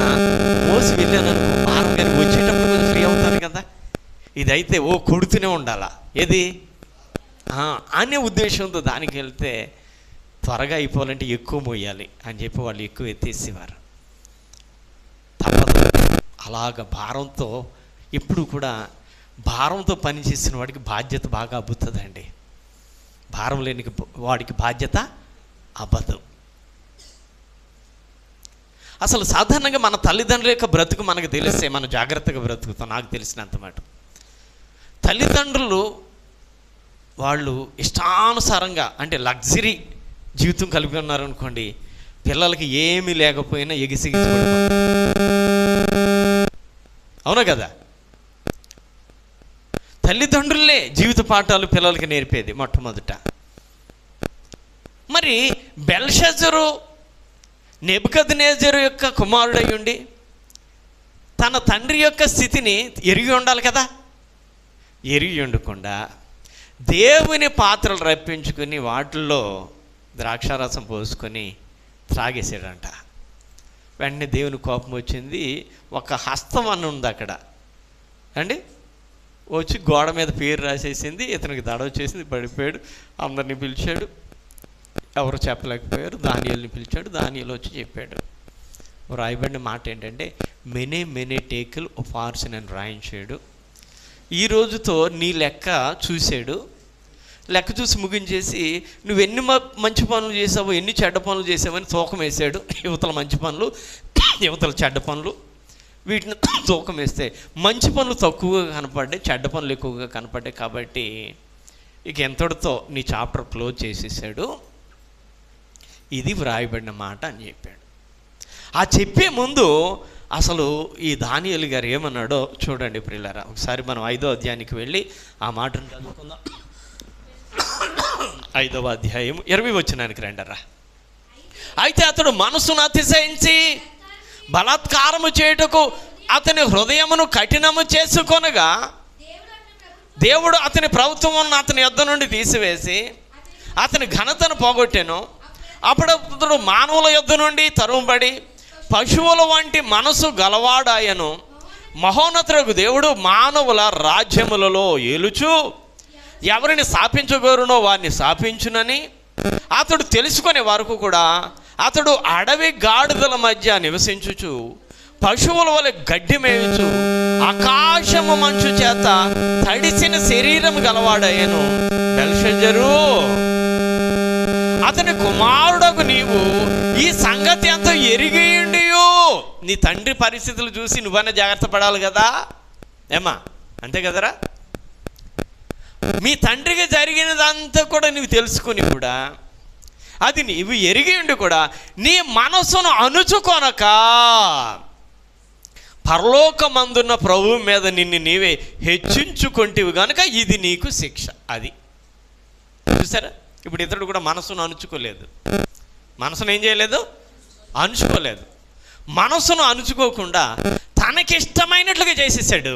మోసి వెళ్ళాను అనుకో, భారం కానీ వచ్చేటప్పుడు కొంచెం ఫ్రీ అవుతాను కదా. ఇదైతే కొడుతూనే ఉండాలా, ఏది అనే ఉద్దేశంతో దానికి వెళ్తే త్వరగా అయిపోవాలంటే ఎక్కువ మోయాలి అని చెప్పి వాళ్ళు ఎక్కువ ఎత్తేసేవారు. తప్పదు. అలాగ భారంతో ఎప్పుడు కూడా భారంతో పనిచేసిన వాడికి బాధ్యత బాగా అబ్బుతుందండి. భారం లేని వాడికి బాధ్యత అబ్బదు. అసలు సాధారణంగా మన తల్లిదండ్రుల యొక్క బ్రతుకు మనకు తెలిస్తే మనం జాగ్రత్తగా బ్రతుకుతాం. నాకు తెలిసినంత మాట తల్లిదండ్రులు వాళ్ళు ఇష్టానుసారంగా అంటే లగ్జరీ జీవితం కలిగి ఉన్నారనుకోండి, పిల్లలకి ఏమీ లేకపోయినా ఎగిసిగిసిపడిపోతారు. అవునా కదా? తల్లిదండ్రులే జీవిత పాఠాలు పిల్లలకి నేర్పేది మొట్టమొదట. మరి బెల్షజరు నెబుకద్నెజరు యొక్క కుమారుడై ఉండి తన తండ్రి యొక్క స్థితిని ఎరిగి ఉండాలి కదా. ఎరిగి ఉండకుండా దేవుని పాత్రలు రప్పించుకుని వాటిల్లో ద్రాక్షారసం పోసుకొని త్రాగేసాడంట. వెంటనే దేవుని కోపం వచ్చింది. ఒక హస్తం అని ఉంది అక్కడ అండి, వచ్చి గోడ మీద పేరు రాసేసింది. ఇతనికి దడ వచ్చేసింది, పడిపోయాడు. అందరినీ పిలిచాడు, ఎవరు చెప్పలేకపోయారు. దానియేలుని పిలిచాడు, దానియేలు వచ్చి చెప్పాడు. రాయబడిన మాట ఏంటంటే మెనే టేకుల్ ఆఫ్ ఆర్సన్ అని రాయించాడు. ఈ రోజుతో నీ లెక్క చూశాడు. లెక్క చూసి ముగించేసి నువ్వు ఎన్ని మంచి పనులు చేసావో, ఎన్ని చెడ్డ పనులు చేసావని తూకం వేసాడు. యువతల మంచి పనులు, యువతల చెడ్డ పనులు, వీటిని తూకం వేస్తే మంచి పనులు తక్కువగా కనపడ్డాయి, చెడ్డ పనులు ఎక్కువగా కనపడ్డాయి. కాబట్టి ఇక ఎంతటితో నీ చాప్టర్ క్లోజ్ చేసేసాడు. ఇది వ్రాయబడిన మాట అని చెప్పాడు. ఆ చెప్పే ముందు అసలు ఈ దానియేలు గారు ఏమన్నాడో చూడండి ప్రియులారా. ఒకసారి మనం 5వ అధ్యాయానికి వెళ్ళి ఆ మాటను చదువుకుందాం. 5వ అధ్యాయం 20వ వచనానికి రండరా. అయితే అతడు మనసును అతిశయించి బలాత్కారము చేయుటకు అతని హృదయమును కఠినము చేసుకొనగా దేవుడు అతని ప్రభుత్వమును అతని యొద్ద నుండి తీసివేసి అతని ఘనతను పోగొట్టెను. అప్పుడు అతడు మానవుల యొద్ద నుండి తరుముబడి పశువుల వంటి మనసు గలవాడాయను. మహోన్నతులకు దేవుడు మానవుల రాజ్యములలో ఏలుచు ఎవరిని శాపించగోరునో వారిని శాపించునని అతడు తెలుసుకునే వరకు కూడా అతడు అడవి గాడిదల మధ్య నివసించుచు పశువుల వలె గడ్డి మేయుచు ఆకాశము మంచు చేత తడిసిన శరీరం గలవాడయ్యను. బెల్షజ్జరు, అతని కుమారుడకు నీవు ఈ సంగతి అంతా ఎరిగియుండియు. నీ తండ్రి పరిస్థితులు చూసి నువ్వన్నా జాగ్రత్త పడాలి కదా, ఏమా అంతే కదరా. మీ తండ్రికి జరిగినదంతా కూడా నువ్వు తెలుసుకుని కూడా అది నీవు ఎరిగి ఉండి కూడా నీ మనసును అణుచుకొనక పరలోకమందున్న ప్రభువు మీద నిన్ను నీవే హెచ్చించుకొంటివి కనుక ఇది నీకు శిక్ష. అది చూసారా. ఇప్పుడు ఇతడు కూడా మనసును అణుచుకోలేదు. మనసును ఏం చేయలేదు? అణుచుకోలేదు. మనసును అణుచుకోకుండా తనకిష్టమైనట్లుగా చేసేసాడు.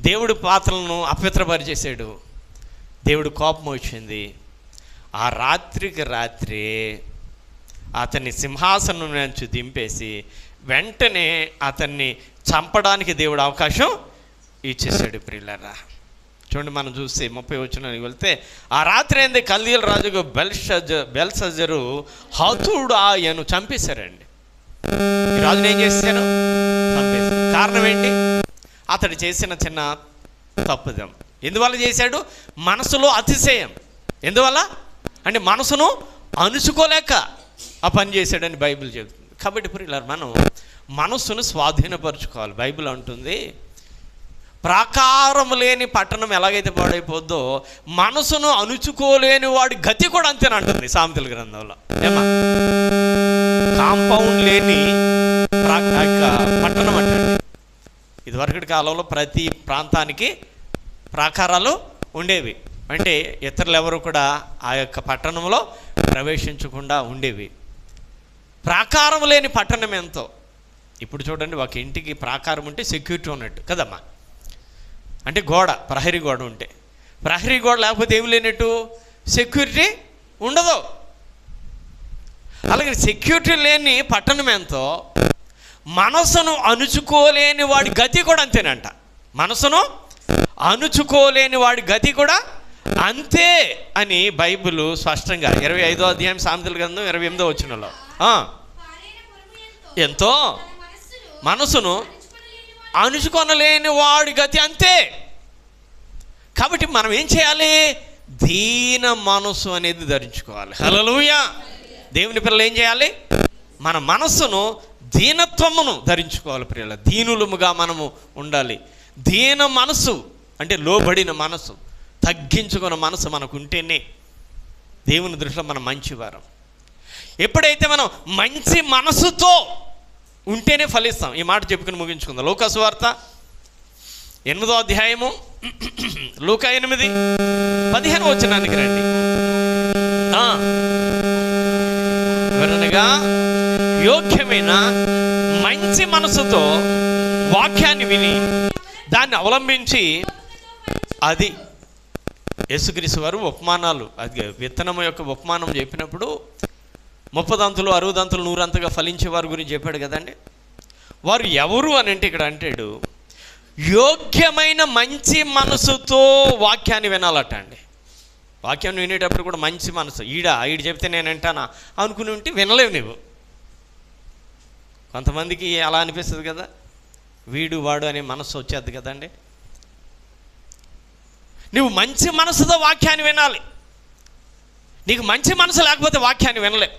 దేవుడి పాత్రలను అపవిత్రపరిచేసాడు. దేవుడు కోపం వచ్చింది. ఆ రాత్రికి రాత్రి అతన్ని సింహాసనం నుంచి దింపేసి వెంటనే అతన్ని చంపడానికి దేవుడు అవకాశం ఇచ్చేసాడు. ప్రియులారా చూడండి, మనం చూస్తే 30 వచనానికి వెళ్తే ఆ రాత్రి ఏంది కల్దీయుల రాజుకు బెల్షజ్జరు హతుడాయను చంపేశారండి. ఈ రాజుని ఏం చేశారు? చంపేశారు. కారణం ఏంటి? అతడు చేసిన చిన్న తప్పుదం. ఎందువల్ల చేశాడు? మనసులో అతిశయం. ఎందువల్ల అంటే మనసును అణుచుకోలేక ఆ పని చేశాడని బైబిల్ చెబుతుంది. కాబట్టి ప్రియులారా మనం మనస్సును స్వాధీనపరచుకోవాలి. బైబిల్ అంటుంది ప్రాకారం లేని పట్టణం ఎలాగైతే పాడైపోద్దో మనసును అణుచుకోలేని వాడి గతి కూడా అంతేనంటుంది సామెతల గ్రంథంలో. ఏమా కాంపౌండ్ లేని పట్టణం అంటే ఇదివరకటి కాలంలో ప్రతి ప్రాంతానికి ప్రాకారాలు ఉండేవి. అంటే ఇతరులు ఎవరు కూడా ఆ యొక్క పట్టణంలో ప్రవేశించకుండా ఉండేవి. ప్రాకారం లేని పట్టణం ఎంతో. ఇప్పుడు చూడండి, ఒక ఇంటికి ప్రాకారం ఉంటే సెక్యూరిటీ ఉన్నట్టు కదమ్మా. అంటే గోడ, ప్రహరీ గోడ ఉంటే, ప్రహరీ గోడ లేకపోతే ఏమి లేనట్టు సెక్యూరిటీ ఉండదు. అలాగే సెక్యూరిటీ లేని పట్టణం ఎంతో మనసును అణుచుకోలేని వాడి గతి కూడా అంతేనంట. మనసును అణుచుకోలేని వాడి గతి కూడా అంతే అని బైబిల్ స్పష్టంగా 25వ అధ్యాయం సామెతల గ్రంథం 28వ వచనంలో ఎంతో మనసును అణుచుకొనలేని వాడి గతి అంతే. కాబట్టి మనం ఏం చేయాలి? దీన మనసు అనేది ధరించుకోవాలి. హల్లెలూయా. దేవుని పిల్లలు ఏం చేయాలి? మన మనస్సును దీనత్వమును ధరించుకోవాలి. ప్రియుల దీనులముగా మనము ఉండాలి. దీన మనసు అంటే లోబడిన మనసు, తగ్గించుకున్న మనసు మనకు ఉంటేనే దేవుని దృష్టిలో మనం మంచివారం. ఎప్పుడైతే మనం మంచి మనసుతో ఉంటేనే ఫలిస్తాం. ఈ మాట చెప్పుకుని ముగించుకుందాం. లూకా సువార్త 8వ అధ్యాయము లూకా 8:15 వచనానికి రండి. ఎవరనగా యోగ్యమైన మంచి మనసుతో వాక్యాన్ని విని దాన్ని అవలంబించి, అది యేసుక్రీస్తు వారు ఉపమానాలు, అది విత్తనము యొక్క ఉపమానం చెప్పినప్పుడు 30 దంతులు 60 దంతులు 100 అంతగా ఫలించే వారి గురించి చెప్పాడు కదండి. వారు ఎవరు అని అంటే ఇక్కడ అంటాడు, యోగ్యమైన మంచి మనసుతో వాక్యాన్ని వినాలట అండి. వాక్యాన్ని వినేటప్పుడు కూడా మంచి మనసు, ఈడ చెప్తే నేను వింటానా అనుకుని ఉంటే వినలేవు నువ్వు. కొంతమందికి అలా అనిపిస్తుంది కదా, వీడు వాడు అనే మనసు వచ్చేది కదండి. నువ్వు మంచి మనసుతో వాక్యాన్ని వినాలి. నీకు మంచి మనసు లేకపోతే వాక్యాన్ని వినలే.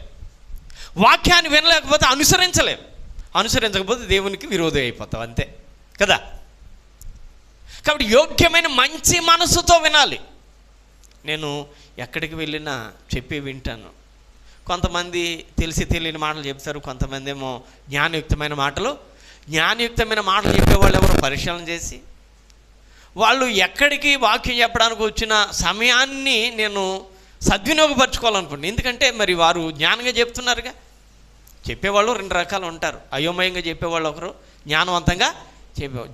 వాక్యాన్ని వినలేకపోతే అనుసరించలేవు. అనుసరించకపోతే దేవునికి విరోధి అయిపోతావు, అంతే కదా. కాబట్టి యోగ్యమైన మంచి మనసుతో వినాలి. నేను ఎక్కడికి వెళ్ళినా చెప్పి వింటాను. కొంతమంది తెలిసి తెలియని మాటలు చెప్తారు, కొంతమంది ఏమో జ్ఞానయుక్తమైన మాటలు చెప్పేవాళ్ళు ఎవరు పరిశీలన చేసి, వాళ్ళు ఎక్కడికి వాక్యం చెప్పడానికి వచ్చిన సమయాన్ని నేను సద్వినియోగపరచుకోవాలనుకుంటున్నాను. ఎందుకంటే మరి వారు జ్ఞానంగా చెప్తున్నారుగా. చెప్పేవాళ్ళు 2 రకాలు ఉంటారు. అయోమయంగా చెప్పేవాళ్ళు ఒకరు,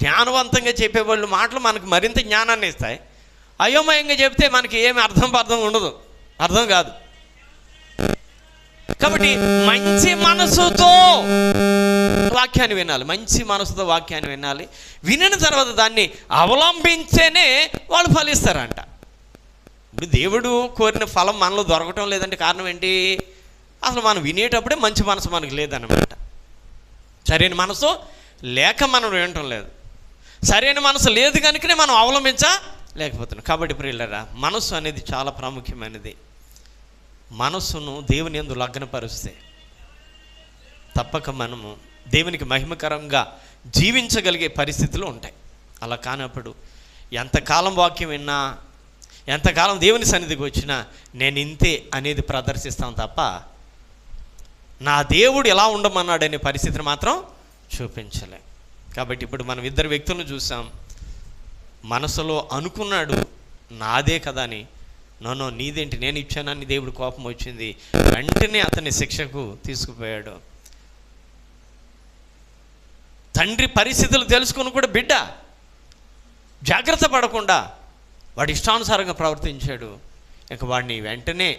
జ్ఞానవంతంగా చెప్పేవాళ్ళు మాటలు మనకు మరింత జ్ఞానాన్ని ఇస్తాయి. అయోమయంగా చెప్తే మనకి ఏమి అర్థం ఉండదు, అర్థం కాదు. కాబట్టి మంచి మనసుతో వాక్యాన్ని వినాలి. మంచి మనసుతో వాక్యాన్ని వినాలి. వినిన తర్వాత దాన్ని అవలంబించేనే వాళ్ళు ఫలిస్తారంట. ఇప్పుడు దేవుడు కోరిన ఫలం మనలో దొరకటం లేదంటే కారణం ఏంటి? అసలు మనం వినేటప్పుడే మంచి మనసు మనకు లేదన్నమాట. సరైన మనసు లేక మనం వినటం లేదు. సరైన మనసు లేదు కనుకనే మనం అవలంబించలేకపోతున్నాం. కాబట్టి ప్రియులారా, మనసు అనేది చాలా ప్రాముఖ్యమైనది. మనస్సును దేవుని యందు లగ్నపరిస్తే తప్పక మనము దేవునికి మహిమకరంగా జీవించగలిగే పరిస్థితులు ఉంటాయి. అలా కానప్పుడు ఎంతకాలం వాక్యం విన్నా, ఎంతకాలం దేవుని సన్నిధికి వచ్చినా నేను ఇంతే అనేది ప్రదర్శిస్తాం తప్ప నా దేవుడు ఎలా ఉండమన్నాడనే పరిస్థితిని మాత్రం చూపించలే. కాబట్టి ఇప్పుడు మనం 2 వ్యక్తులను చూసాం. మనసులో అనుకున్నాడు నాదే కదా అని, నో నీదేంటి, నేను ఇచ్చానని దేవుడు కోపం వచ్చింది. వెంటనే అతని శిక్షకు తీసుకుపోయాడు. తండ్రి పరిస్థితులు తెలుసుకుని కూడా బిడ్డ జాగ్రత్త పడకుండా వాడి ఇష్టానుసారంగా ప్రవర్తించాడు. ఇక వాడిని వెంటనే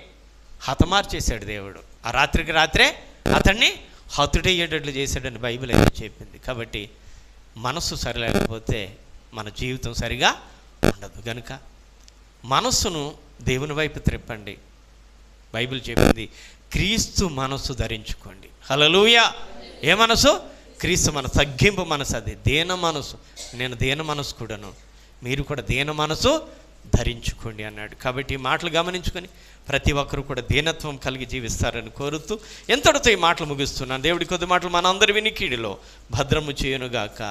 హతమార్చేశాడు దేవుడు. ఆ రాత్రికి రాత్రే అతన్ని హతుడయ్యేటట్లు చేశాడని బైబిల్ అయితే చెప్పింది. కాబట్టి మనస్సు సరిలేకపోతే మన జీవితం సరిగా ఉండదు. కనుక మనస్సును దేవుని వైపు త్రిప్పండి. బైబిల్ చెప్పింది క్రీస్తు మనస్సు ధరించుకోండి. హల్లెలూయా. ఏ మనసు? క్రీస్తు మనసు, తగ్గింపు మనసు. అది దేన మనసు. నేను దేన మనసు కూడాను, మీరు కూడా దేన మనసు ధరించుకోండి అన్నాడు. కాబట్టి ఈ మాటలు గమనించుకొని ప్రతి ఒక్కరు కూడా దీనత్వం కలిగి జీవిస్తారని కోరుతూ ఎంతటితో ఈ మాటలు ముగిస్తున్నాను. దేవుడి కొద్ది మాటలు మన అందరి వినికిడిలో భద్రము చేయునుగాక.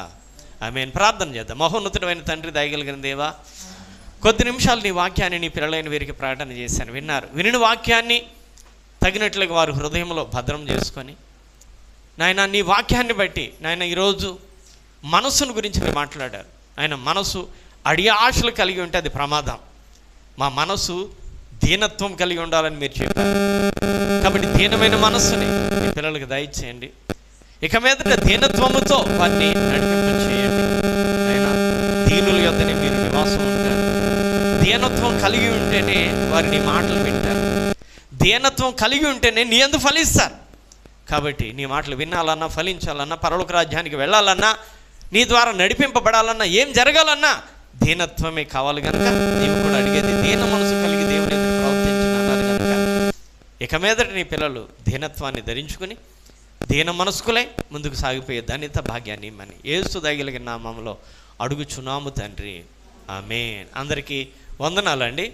ఆమేన్. ప్రార్థన చేద్దాం. మహోన్నతుడైన తండ్రి, దయగలిగిన దేవా, కొద్ది నిమిషాలు నీ వాక్యాన్ని నీ పిల్లలైన వీరికి ప్రకటన చేశాను. విన్నారు. వినిన వాక్యాన్ని తగినట్లుగా వారు హృదయంలో భద్రం చేసుకొని నాయన నీ వాక్యాన్ని బట్టి నాయన ఈరోజు మనస్సును గురించి మీరు మాట్లాడారు. ఆయన మనసు అడి ఆశలు కలిగి ఉంటే అది ప్రమాదం. మా మనసు దీనత్వం కలిగి ఉండాలని మీరు చెప్పారు. కాబట్టి దీనమైన మనస్సుని మీ పిల్లలకు దయచేయండి. ఇక మీదట దీనత్వముతో వారిని నడిపింప చేయండి. ఆయన దీనుల యొద్దనే మీరు నివాసం ఉంటారు. దీనత్వం కలిగి ఉంటేనే వారిని మాటలు వింటారు. దీనత్వం కలిగి ఉంటేనే నీ యందు ఫలిస్తారు. కాబట్టి నీ మాటలు వినాలన్నా, ఫలించాలన్నా, పరలోక రాజ్యానికి వెళ్ళాలన్నా, నీ ద్వారా నడిపింపబడాలన్నా, ఏం జరగాలన్నా దీనత్వమే కావాలి. కనుక నీవు కూడా అడిగేది దీన మనసు కలిగి దేవుని ఎదురు ప్రవర్తించినారు కనుక ఇక మీదట నీ పిల్లలు దీనత్వాన్ని ధరించుకుని దీన మనస్కులై ముందుకు సాగిపోయే ధన్యత భాగ్యాన్ని ఇమ్మని యేసు దయగలిగిన నామములో అడుగుచున్నాము తండ్రి. ఆమేన్. అందరికీ వందనాలండి.